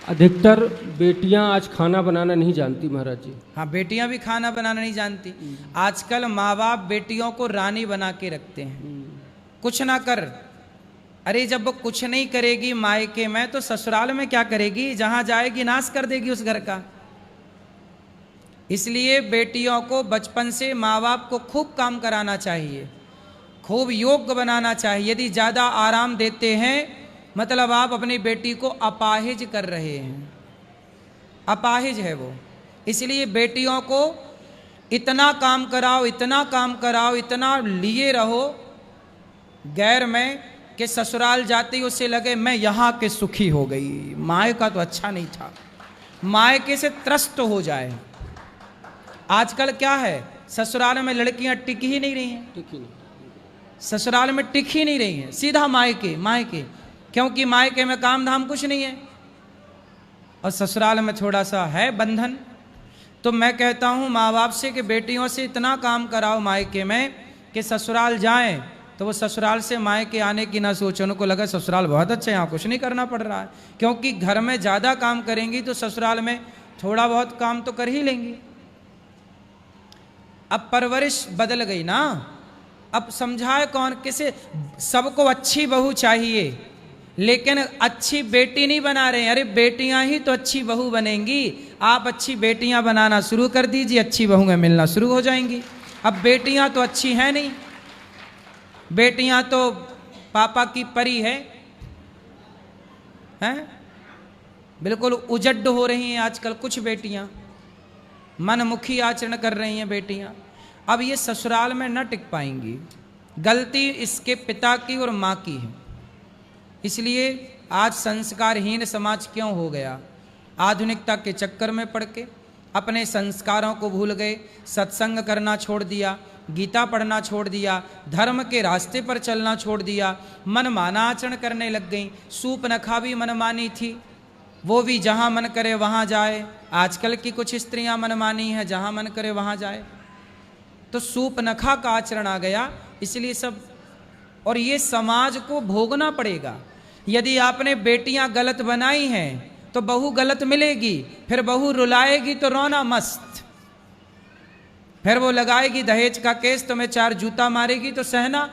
अधिकतर बेटियां आज खाना बनाना नहीं जानती महाराज जी। हाँ, बेटियां भी खाना बनाना नहीं जानती। आजकल माँ बाप बेटियों को रानी बना के रखते हैं, कुछ ना कर। अरे जब वो कुछ नहीं करेगी मायके में तो ससुराल में क्या करेगी? जहां जाएगी नाश कर देगी उस घर का। इसलिए बेटियों को बचपन से माँ बाप को खूब काम कराना चाहिए, खूब योग्य बनाना चाहिए। यदि ज़्यादा आराम देते हैं मतलब आप अपनी बेटी को अपाहिज कर रहे हैं, अपाहिज है वो। इसलिए बेटियों को इतना काम कराओ, इतना काम कराओ, इतना लिए रहो गैर में कि ससुराल जाती उसे लगे मैं यहाँ के सुखी हो गई, मायका तो अच्छा नहीं था, मायके से त्रस्त हो जाए। आजकल क्या है, ससुराल में लड़कियां टिक ही नहीं रही हैं, ससुराल में टिक ही नहीं रही हैं, सीधा मायके मायके। क्योंकि मायके में काम धाम कुछ नहीं है और ससुराल में थोड़ा सा है बंधन। तो मैं कहता हूं माँ बाप से कि बेटियों से इतना काम कराओ मायके में कि ससुराल जाएं तो वो ससुराल से मायके आने की ना सोचें, उनको लगा ससुराल बहुत अच्छा है, यहाँ कुछ नहीं करना पड़ रहा है। क्योंकि घर में ज़्यादा काम करेंगी तो ससुराल में थोड़ा बहुत काम तो कर ही लेंगी। अब परवरिश बदल गई ना, अब समझाए कौन किसे? सबको अच्छी बहू चाहिए लेकिन अच्छी बेटी नहीं बना रहे हैं। अरे बेटियां ही तो अच्छी बहू बनेंगी, आप अच्छी बेटियां बनाना शुरू कर दीजिए, अच्छी बहुएं मिलना शुरू हो जाएंगी। अब बेटियां तो अच्छी हैं नहीं, बेटियां तो पापा की परी है, हैं? बिल्कुल उजड्ड हो रही हैं आजकल कुछ बेटियां, मनमुखी आचरण कर रही हैं बेटियां। अब ये ससुराल में न टिक पाएंगी, गलती इसके पिता की और माँ की है। इसलिए आज संस्कारहीन समाज क्यों हो गया? आधुनिकता के चक्कर में पड़ के अपने संस्कारों को भूल गए, सत्संग करना छोड़ दिया, गीता पढ़ना छोड़ दिया, धर्म के रास्ते पर चलना छोड़ दिया, मनमाना आचरण करने लग गई। सूपनखा भी मनमानी थी, वो भी जहाँ मन करे वहाँ जाए। आजकल की कुछ स्त्रियाँ मनमानी हैं, जहाँ मन करे वहाँ जाए। तो सूपनखा का आचरण आ गया, इसलिए सब। और ये समाज को भोगना पड़ेगा। यदि आपने बेटियां गलत बनाई हैं तो बहू गलत मिलेगी, फिर बहू रुलाएगी तो रोना मस्त, फिर वो लगाएगी दहेज का केस, तुम्हें 4 जूता मारेगी तो सहना।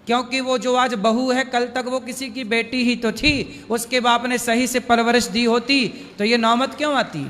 क्योंकि वो जो आज बहू है कल तक वो किसी की बेटी ही तो थी, उसके बाप ने सही से परवरिश दी होती तो ये नौबत क्यों आती?